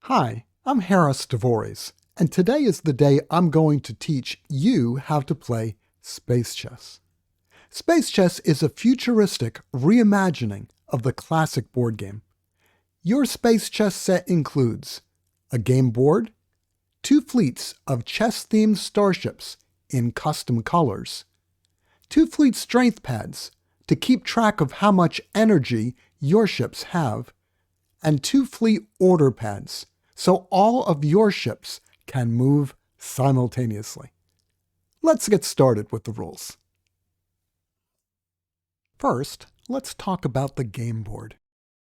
Hi, I'm Harris Dvores, and today is the day I'm going to teach you how to play space chess. Space chess is a futuristic reimagining of the classic board game. Your space chess set includes a game board, 2 fleets of chess-themed starships in custom colors, 2 fleet strength pads to keep track of how much energy your ships have, and 2 fleet order pads so all of your ships can move simultaneously. Let's get started with the rules. First, let's talk about the game board.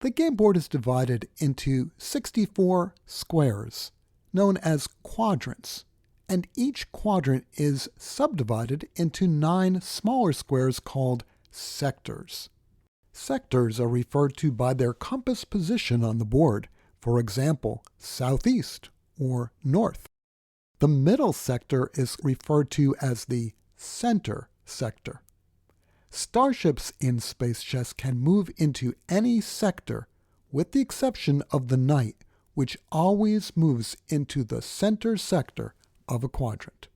The game board is divided into 64 squares, known as quadrants, and each quadrant is subdivided into 9 smaller squares called sectors. Sectors are referred to by their compass position on the board, for example, southeast or north. The middle sector is referred to as the center sector. Starships in space chess can move into any sector, with the exception of the knight, which always moves into the center sector of a quadrant.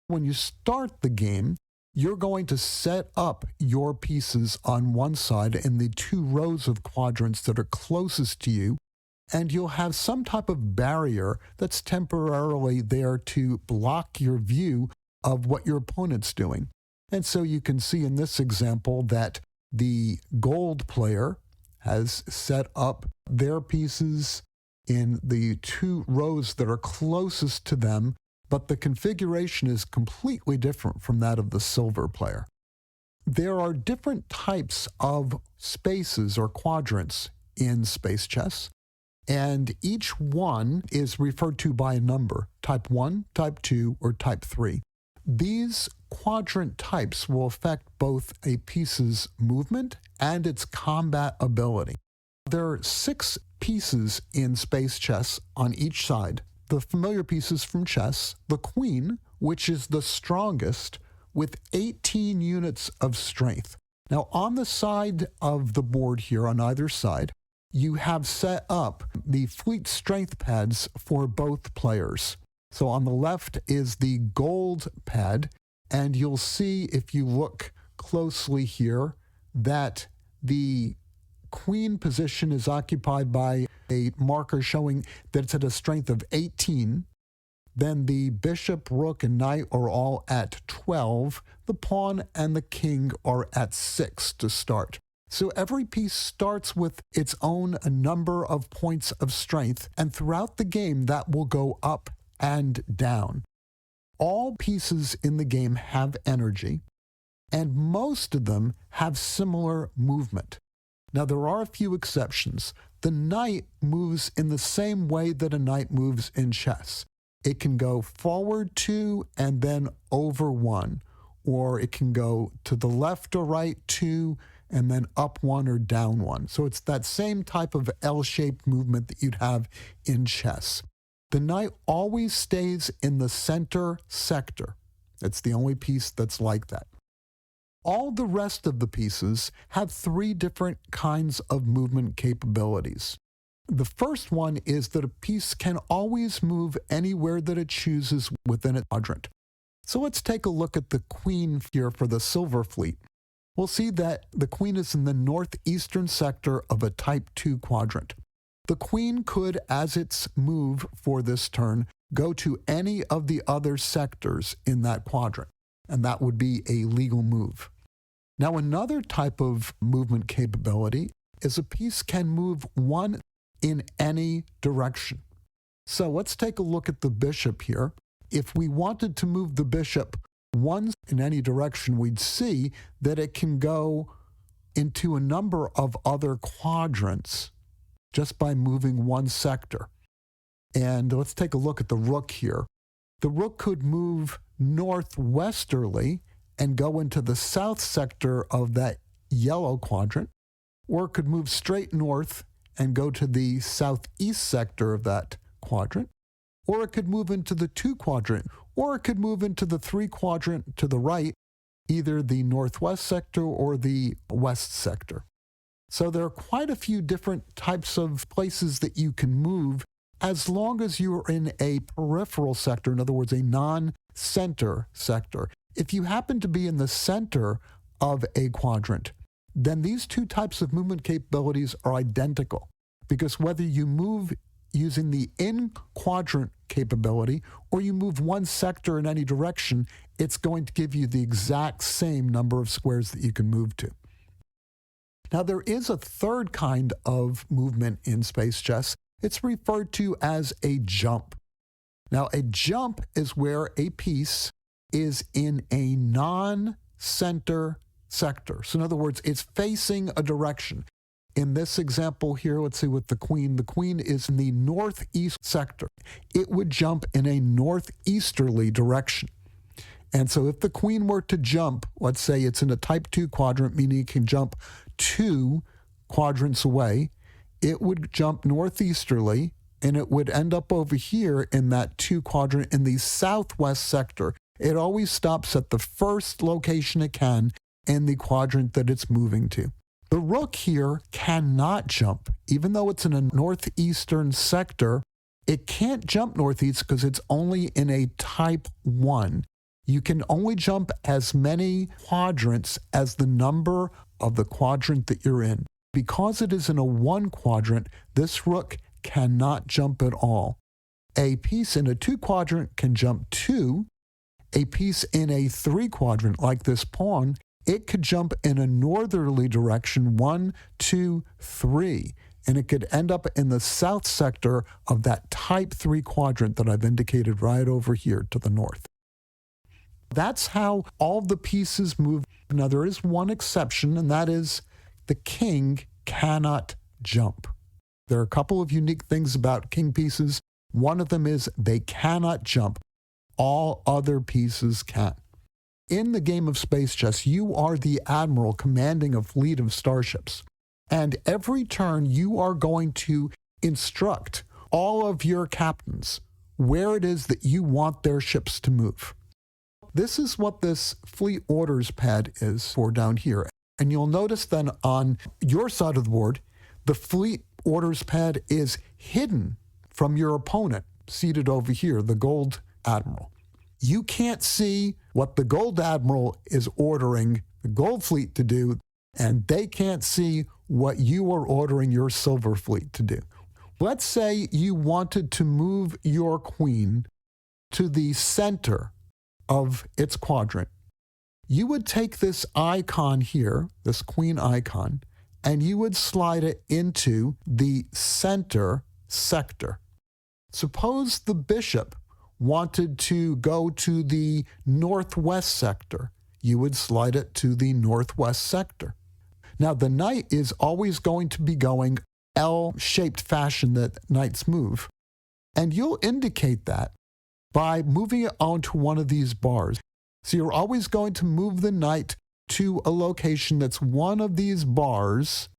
When you start the game, you're going to set up your pieces on one side in the 2 rows of quadrants that are closest to you, and you'll have some type of barrier that's temporarily there to block your view of what your opponent's doing. And so you can see in this example that the gold player has set up their pieces in the 2 rows that are closest to them, but the configuration is completely different from that of the silver player. There are different types of spaces or quadrants in space chess, and each one is referred to by a number, type 1, type 2, or type 3. These quadrant types will affect both a piece's movement and its combat ability. There are 6 pieces in space chess on each side. The familiar pieces from chess, the queen, which is the strongest, with 18 units of strength. Now, on the side of the board here, on either side, you have set up the fleet strength pads for both players. So on the left is the gold pad, and you'll see if you look closely here that the queen position is occupied by a marker showing that it's at a strength of 18. Then the bishop, rook, and knight are all at 12. The pawn and the king are at 6 to start. So every piece starts with its own number of points of strength, and throughout the game that will go up and down. All pieces in the game have energy, and most of them have similar movement. Now, there are a few exceptions. The knight moves in the same way that a knight moves in chess. It can go forward 2 and then over 1, or it can go to the left or right 2 and then up 1 or down 1. So it's that same type of L-shaped movement that you'd have in chess. The knight always stays in the center sector. It's the only piece that's like that. All the rest of the pieces have 3 different kinds of movement capabilities. The first one is that a piece can always move anywhere that it chooses within a quadrant. So let's take a look at the queen here for the silver fleet. We'll see that the queen is in the northeastern sector of a type 2 quadrant. The queen could, as its move for this turn, go to any of the other sectors in that quadrant, and that would be a legal move. Now, another type of movement capability is a piece can move 1 in any direction. So let's take a look at the bishop here. If we wanted to move the bishop 1 in any direction, we'd see that it can go into a number of other quadrants just by moving 1 sector. And let's take a look at the rook here. The rook could move northwesterly and go into the south sector of that yellow quadrant, or it could move straight north and go to the southeast sector of that quadrant, or it could move into the 2 quadrant, or it could move into the 3 quadrant to the right, either the northwest sector or the west sector. So there are quite a few different types of places that you can move as long as you're in a peripheral sector, in other words, a non-center sector. If you happen to be in the center of a quadrant, then these two types of movement capabilities are identical, because whether you move using the in-quadrant capability or you move one sector in any direction, it's going to give you the exact same number of squares that you can move to. Now, there is a third kind of movement in space chess. It's referred to as a jump. Now, a jump is where a piece is in a non-center sector. So in other words, it's facing a direction. In this example here, let's see with the queen is in the northeast sector. It would jump in a northeasterly direction. And so if the queen were to jump, let's say it's in a type 2 quadrant, meaning it can jump 2 quadrants away, it would jump northeasterly and it would end up over here in that 2 quadrant in the southwest sector. It always stops at the first location it can in the quadrant that it's moving to. The rook here cannot jump. Even though it's in a northeastern sector, it can't jump northeast because it's only in a type 1. You can only jump as many quadrants as the number of the quadrant that you're in. Because it is in a 1 quadrant, this rook cannot jump at all. A piece in a 2 quadrant can jump 2. A piece in a 3 quadrant, like this pawn, it could jump in a northerly direction, 1, 2, 3, and it could end up in the south sector of that type 3 quadrant that I've indicated right over here to the north. That's how all the pieces move. Now, there is one exception, and that is the king cannot jump. There are a couple of unique things about king pieces. One of them is they cannot jump. All other pieces can. In the game of space chess, you are the admiral commanding a fleet of starships. And every turn, you are going to instruct all of your captains where it is that you want their ships to move. This is what this fleet orders pad is for down here. And you'll notice then on your side of the board, the fleet orders pad is hidden from your opponent, seated over here, the gold admiral. You can't see what the gold admiral is ordering the gold fleet to do, and they can't see what you are ordering your silver fleet to do. Let's say you wanted to move your queen to the center of its quadrant. You would take this icon here, this queen icon, and you would slide it into the center sector. Suppose the bishop wanted to go to the northwest sector. You would slide it to the northwest sector. Now, the knight is always going to be going L-shaped fashion that knights move. And you'll indicate that by moving it onto one of these bars. So you're always going to move the knight to a location that's one of these bars,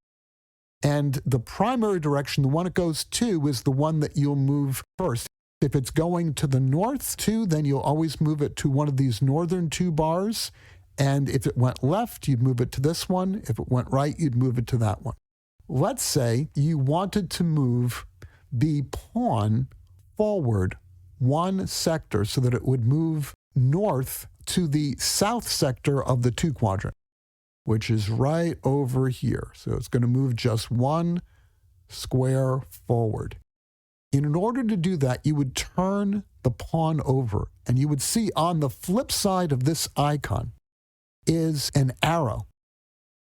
and the primary direction, the one it goes to, is the one that you'll move first. If it's going to the north too, then you'll always move it to one of these northern 2 bars. And if it went left, you'd move it to this one. If it went right, you'd move it to that one. Let's say you wanted to move the pawn forward 1 sector so that it would move north to the south sector of the 2 quadrant, which is right over here. So it's going to move just 1 square forward. And in order to do that, you would turn the pawn over, and you would see on the flip side of this icon is an arrow.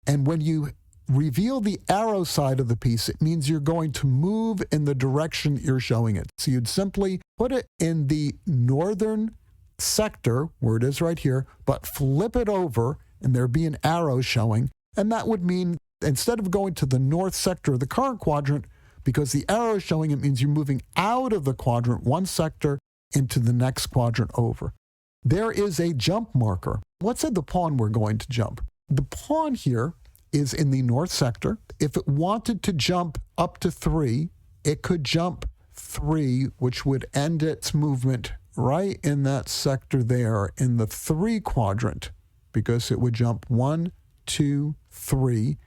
And when you reveal the arrow side of the piece, it means you're going to move in the direction you're showing it. So you'd simply put it in the northern sector, where it is right here, but flip it over, and there'd be an arrow showing. And that would mean instead of going to the north sector of the current quadrant, because the arrow is showing, it means you're moving out of the quadrant 1 sector into the next quadrant over. There is a jump marker. Let's say the pawn we're going to jump. The pawn here is in the north sector. If it wanted to jump up to 3, it could jump 3, which would end its movement right in that sector there in the 3 quadrant, because it would jump 1, 2, 3,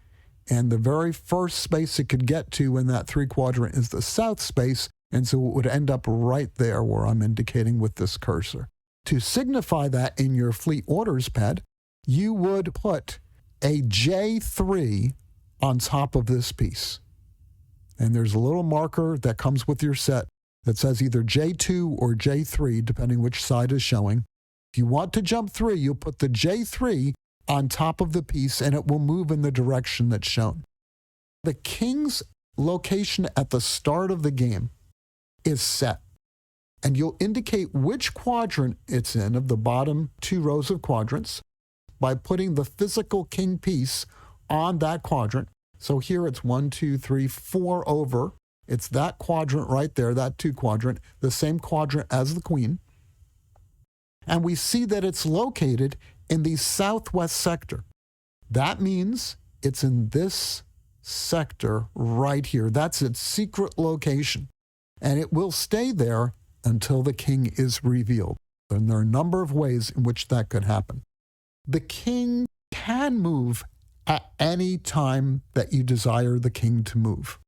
And the very first space it could get to in that 3 quadrant is the south space, and so it would end up right there where I'm indicating with this cursor. To signify that in your fleet orders pad, you would put a J3 on top of this piece. And there's a little marker that comes with your set that says either J2 or J3, depending which side is showing. If you want to jump 3, you'll put the J3 on top of the piece and it will move in the direction that's shown. The king's location at the start of the game is set. And you'll indicate which quadrant it's in of the bottom 2 rows of quadrants by putting the physical king piece on that quadrant. So here it's 1, 2, 3, 4 over. It's that quadrant right there, that 2 quadrant, the same quadrant as the queen. And we see that it's located in the southwest sector. That means it's in this sector right here. That's its secret location. And it will stay there until the king is revealed. And there are a number of ways in which that could happen. The king can move at any time that you desire the king to move.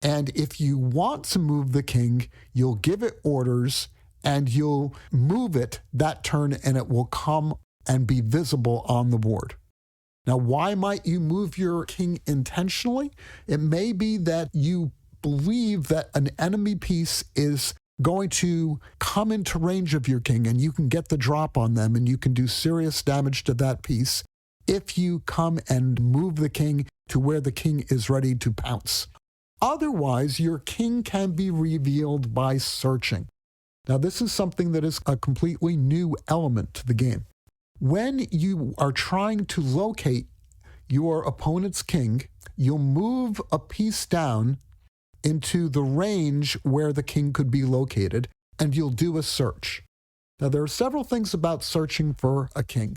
And if you want to move the king, you'll give it orders and you'll move it that turn and it will come and be visible on the board. Now, why might you move your king intentionally? It may be that you believe that an enemy piece is going to come into range of your king and you can get the drop on them and you can do serious damage to that piece if you come and move the king to where the king is ready to pounce. Otherwise, your king can be revealed by searching. Now, this is something that is a completely new element to the game. When you are trying to locate your opponent's king, you'll move a piece down into the range where the king could be located, and you'll do a search. Now, there are several things about searching for a king.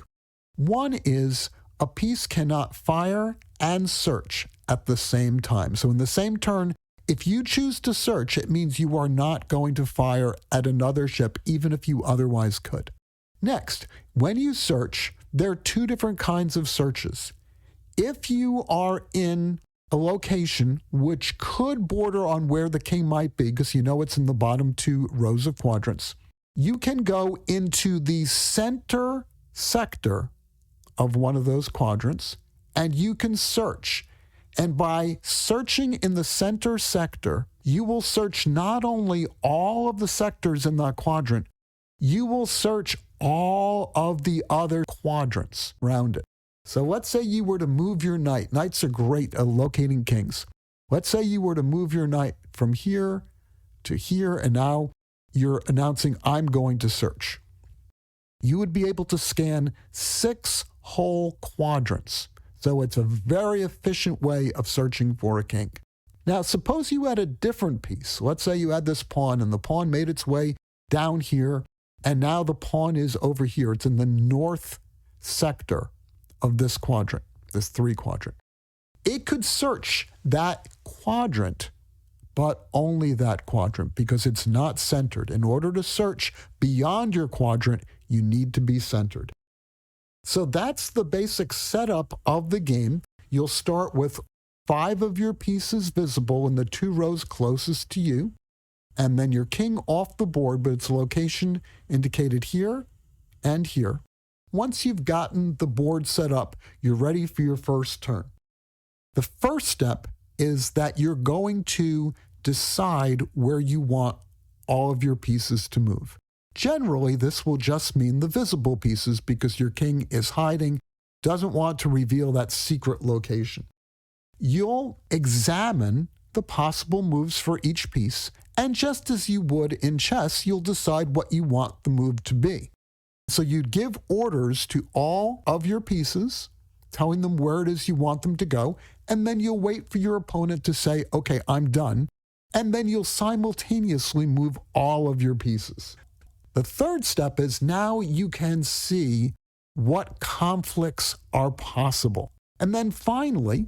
One is a piece cannot fire and search at the same time. So in the same turn, if you choose to search, it means you are not going to fire at another ship, even if you otherwise could. Next, when you search, there are 2 different kinds of searches. If you are in a location which could border on where the king might be, because you know it's in the bottom 2 rows of quadrants, you can go into the center sector of one of those quadrants and you can search. And by searching in the center sector, you will search not only all of the sectors in that quadrant, you will search all of the other quadrants around it. So let's say you were to move your knight. Knights are great at locating kings. Let's say you were to move your knight from here to here, and now you're announcing, I'm going to search. You would be able to scan 6 whole quadrants. So it's a very efficient way of searching for a king. Now, suppose you had a different piece. Let's say you had this pawn, and the pawn made its way down here, and now the pawn is over here. It's in the north sector of this quadrant, this 3 quadrant. It could search that quadrant, but only that quadrant, because it's not centered. In order to search beyond your quadrant, you need to be centered. So that's the basic setup of the game. You'll start with 5 of your pieces visible in the 2 rows closest to you, and then your king off the board, but its location indicated here and here. Once you've gotten the board set up, you're ready for your first turn. The first step is that you're going to decide where you want all of your pieces to move. Generally, this will just mean the visible pieces because your king is hiding, doesn't want to reveal that secret location. You'll examine the possible moves for each piece, and just as you would in chess, you'll decide what you want the move to be. So you'd give orders to all of your pieces, telling them where it is you want them to go, and then you'll wait for your opponent to say, okay, I'm done, and then you'll simultaneously move all of your pieces. The third step is now you can see what conflicts are possible. And then finally,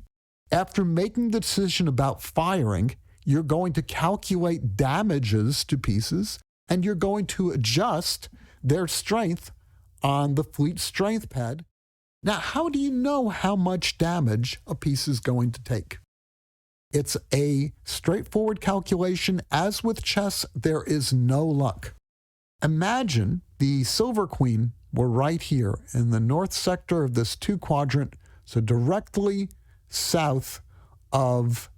after making the decision about firing, you're going to calculate damages to pieces, and you're going to adjust their strength on the fleet strength pad Now, how do you know how much damage a piece is going to take? It's a straightforward calculation. As with chess, there is no luck. Imagine the silver queen were right here in the north sector of this 2-quadrant, so directly south of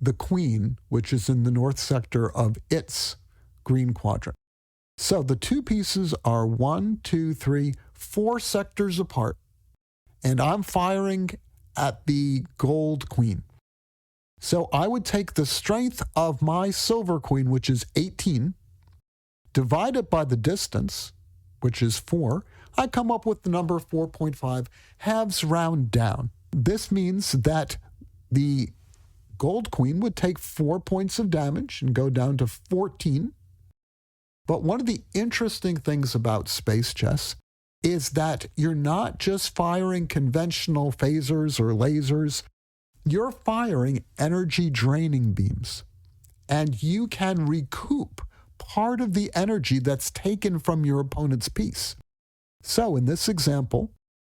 the queen, which is in the north sector of its green quadrant. So the two pieces are 1, 2, 3, 4 sectors apart, and I'm firing at the gold queen. So I would take the strength of my silver queen, which is 18, divide it by the distance, which is 4. I come up with the number 4.5, halves round down. This means that the gold queen would take 4 points of damage and go down to 14. But one of the interesting things about space chess is that you're not just firing conventional phasers or lasers, you're firing energy draining beams. And you can recoup part of the energy that's taken from your opponent's piece. So in this example,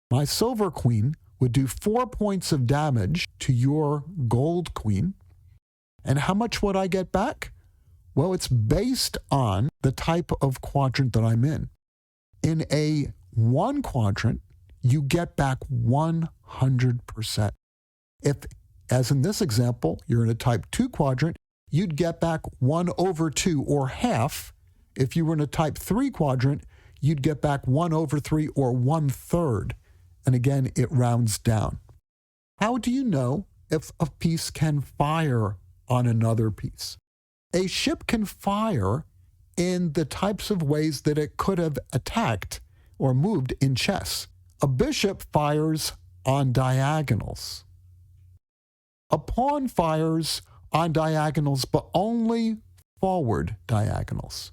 my silver queen would do 4 points of damage to your gold queen. And how much would I get back? Well, it's based on the type of quadrant that I'm in. In a 1 quadrant, you get back 100%. If, as in this example, you're in a type 2 quadrant, you'd get back 1/2 or half. If you were in a type 3 quadrant, you'd get back 1/3 or 1/3. And again, it rounds down. How do you know if a piece can fire on another piece? A ship can fire in the types of ways that it could have attacked or moved in chess. A bishop fires on diagonals. A pawn fires on diagonals, but only forward diagonals.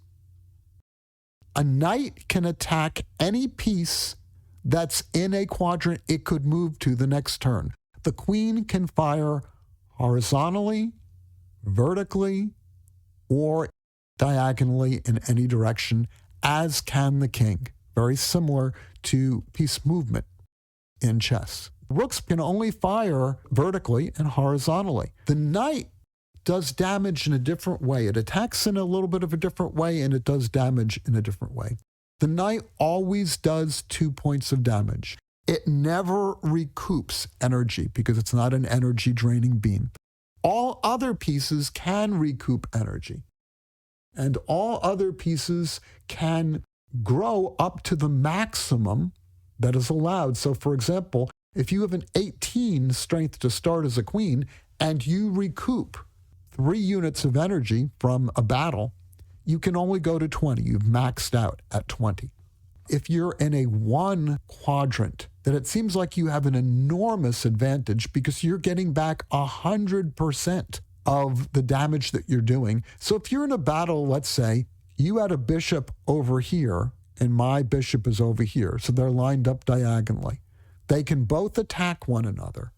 A knight can attack any piece that's in a quadrant it could move to the next turn. The queen can fire horizontally, vertically, or diagonally in any direction, as can the king. Very similar to piece movement in chess. Rooks can only fire vertically and horizontally. The knight does damage in a different way. It attacks in a little bit of a different way, and it does damage in a different way. The knight always does 2 points of damage. It never recoups energy because it's not an energy draining beam. All other pieces can recoup energy, and all other pieces can grow up to the maximum that is allowed. So for example, if you have an 18 strength to start as a queen and you recoup 3 units of energy from a battle, you can only go to 20. You've maxed out at 20. If you're in a 1 quadrant, then it seems like you have an enormous advantage because you're getting back 100% of the damage that you're doing. So if you're in a battle, let's say, you had a bishop over here and my bishop is over here, so they're lined up diagonally. They can both attack one another.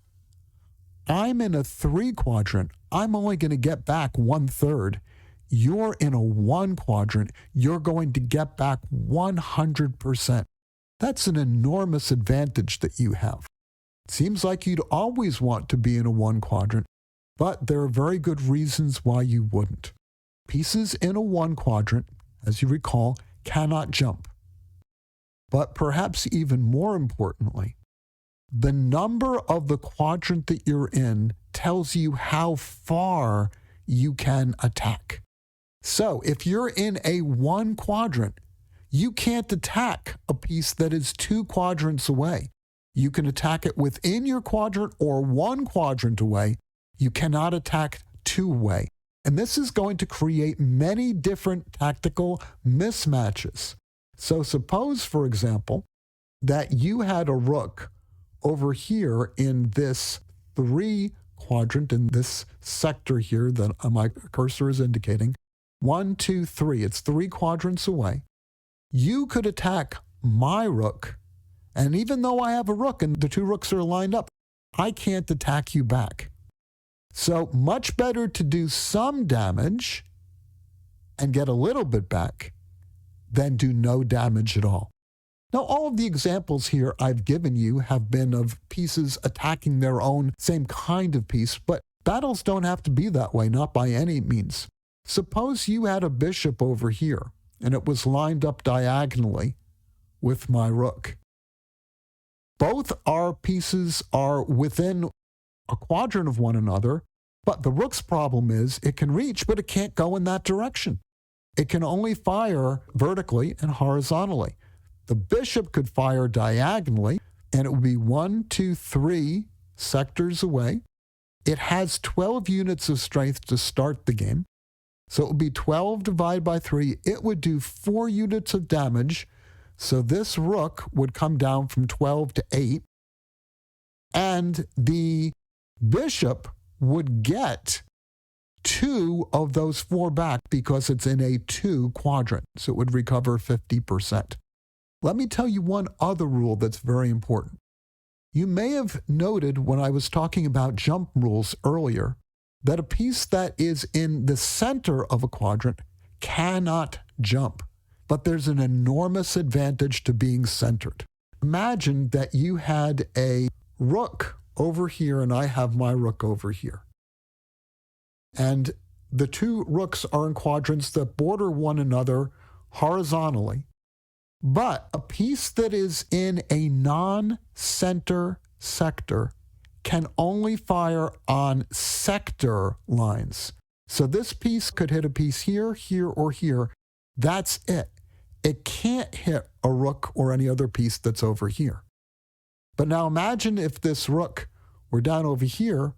I'm in a 3 quadrant. I'm only going to get back 1/3. You're in a 1 quadrant. You're going to get back 100%. That's an enormous advantage that you have. Seems like you'd always want to be in a 1 quadrant, but there are very good reasons why you wouldn't. Pieces in a 1 quadrant, as you recall, cannot jump. But perhaps even more importantly, the number of the quadrant that you're in tells you how far you can attack. So if you're in a 1 quadrant, you can't attack a piece that is 2 quadrants away. You can attack it within your quadrant or 1 quadrant away. You cannot attack 2 away. And this is going to create many different tactical mismatches. So suppose, for example, that you had a rook over here in this 3 quadrant, in this sector here that my cursor is indicating. 1, 2, 3. It's 3 quadrants away. You could attack my rook, and even though I have a rook and the 2 rooks are lined up, I can't attack you back. So much better to do some damage and get a little bit back than do no damage at all. Now, all of the examples here I've given you have been of pieces attacking their own same kind of piece, but battles don't have to be that way, not by any means. Suppose you had a bishop over here, and it was lined up diagonally with my rook. Both our pieces are within a quadrant of one another, but the rook's problem is it can reach, but it can't go in that direction. It can only fire vertically and horizontally. The bishop could fire diagonally, and it would be 1, 2, 3 sectors away. It has 12 units of strength to start the game. So it would be 12 divided by 3. It would do 4 units of damage. So this rook would come down from 12 to 8. And the bishop would get 2 of those 4 back because it's in a 2 quadrant. So it would recover 50%. Let me tell you one other rule that's very important. You may have noted when I was talking about jump rules earlier that a piece that is in the center of a quadrant cannot jump, but there's an enormous advantage to being centered. Imagine that you had a rook over here and I have my rook over here. And the 2 rooks are in quadrants that border one another horizontally. But a piece that is in a non-center sector can only fire on sector lines. So this piece could hit a piece here, here, or here. That's it. It can't hit a rook or any other piece that's over here. But now imagine if this rook were down over here.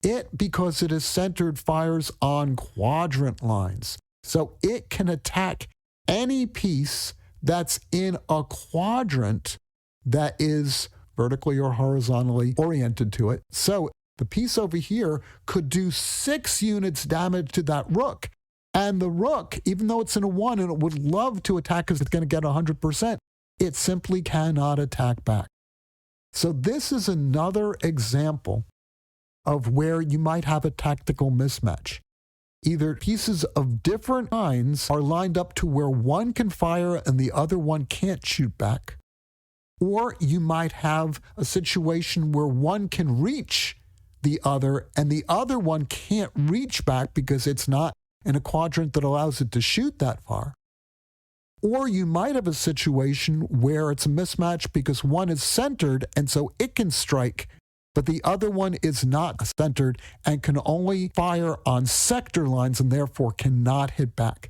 It, because it is centered, fires on quadrant lines. So it can attack any piece that's in a quadrant that is vertically or horizontally oriented to it. So the piece over here could do 6 units damage to that rook. And the rook, even though it's in a 1 and it would love to attack because it's going to get 100%, it simply cannot attack back. So this is another example of where you might have a tactical mismatch. Either pieces of different kinds are lined up to where one can fire and the other one can't shoot back. Or you might have a situation where one can reach the other and the other one can't reach back because it's not in a quadrant that allows it to shoot that far. Or you might have a situation where it's a mismatch because one is centered and so it can strike, but the other one is not centered and can only fire on sector lines and therefore cannot hit back.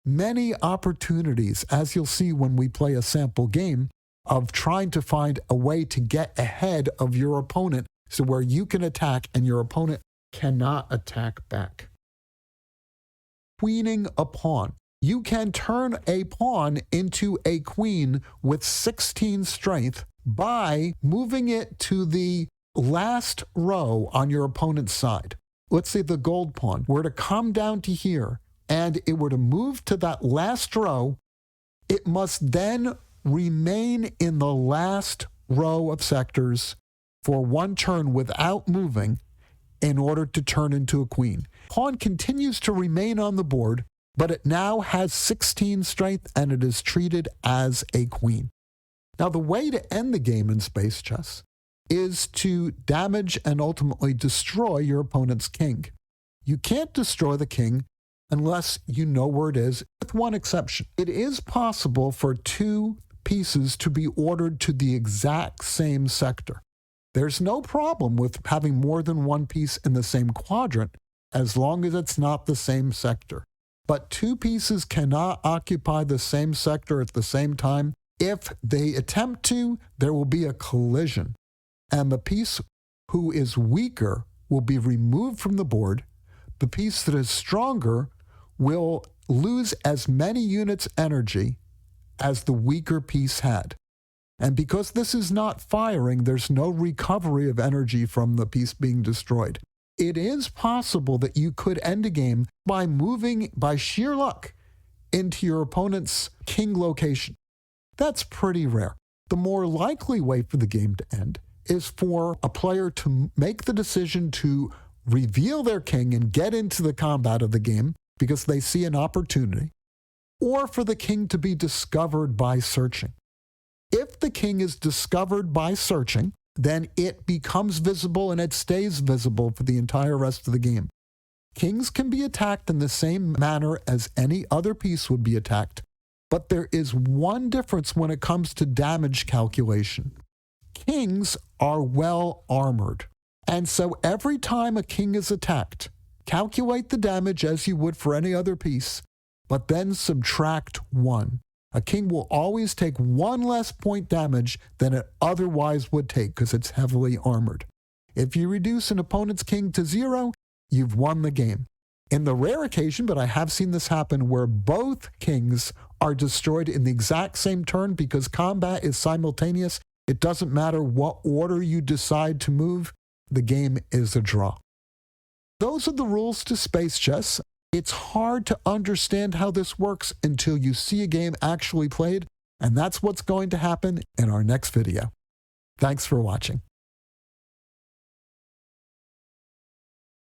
Many opportunities, as you'll see when we play a sample game, of trying to find a way to get ahead of your opponent so where you can attack and your opponent cannot attack back. Queening a pawn. You can turn a pawn into a queen with 16 strength by moving it to the last row on your opponent's side. Let's say the gold pawn were to come down to here and it were to move to that last row. It must then remain in the last row of sectors for 1 turn without moving in order to turn into a queen. Pawn continues to remain on the board, but it now has 16 strength and it is treated as a queen. Now, the way to end the game in space chess is to damage and ultimately destroy your opponent's king. You can't destroy the king unless you know where it is, with one exception. It is possible for 2 pieces to be ordered to the exact same sector. There's no problem with having more than 1 piece in the same quadrant as long as it's not the same sector. But 2 pieces cannot occupy the same sector at the same time. If they attempt to, there will be a collision. And the piece who is weaker will be removed from the board. The piece that is stronger will lose as many units energy as the weaker piece had. And because this is not firing, there's no recovery of energy from the piece being destroyed. It is possible that you could end a game by moving, by sheer luck, into your opponent's king location. That's pretty rare. The more likely way for the game to end is for a player to make the decision to reveal their king and get into the combat of the game because they see an opportunity, or for the king to be discovered by searching. If the king is discovered by searching, then it becomes visible and it stays visible for the entire rest of the game. Kings can be attacked in the same manner as any other piece would be attacked, but there is one difference when it comes to damage calculation. Kings are well armored, and so every time a king is attacked, calculate the damage as you would for any other piece, but then subtract 1. A king will always take 1 less point damage than it otherwise would take because it's heavily armored. If you reduce an opponent's king to 0, you've won the game. In the rare occasion, but I have seen this happen, where both kings are destroyed in the exact same turn because combat is simultaneous, it doesn't matter what order you decide to move, the game is a draw. Those are the rules to space chess. It's hard to understand how this works until you see a game actually played, and that's what's going to happen in our next video. Thanks for watching.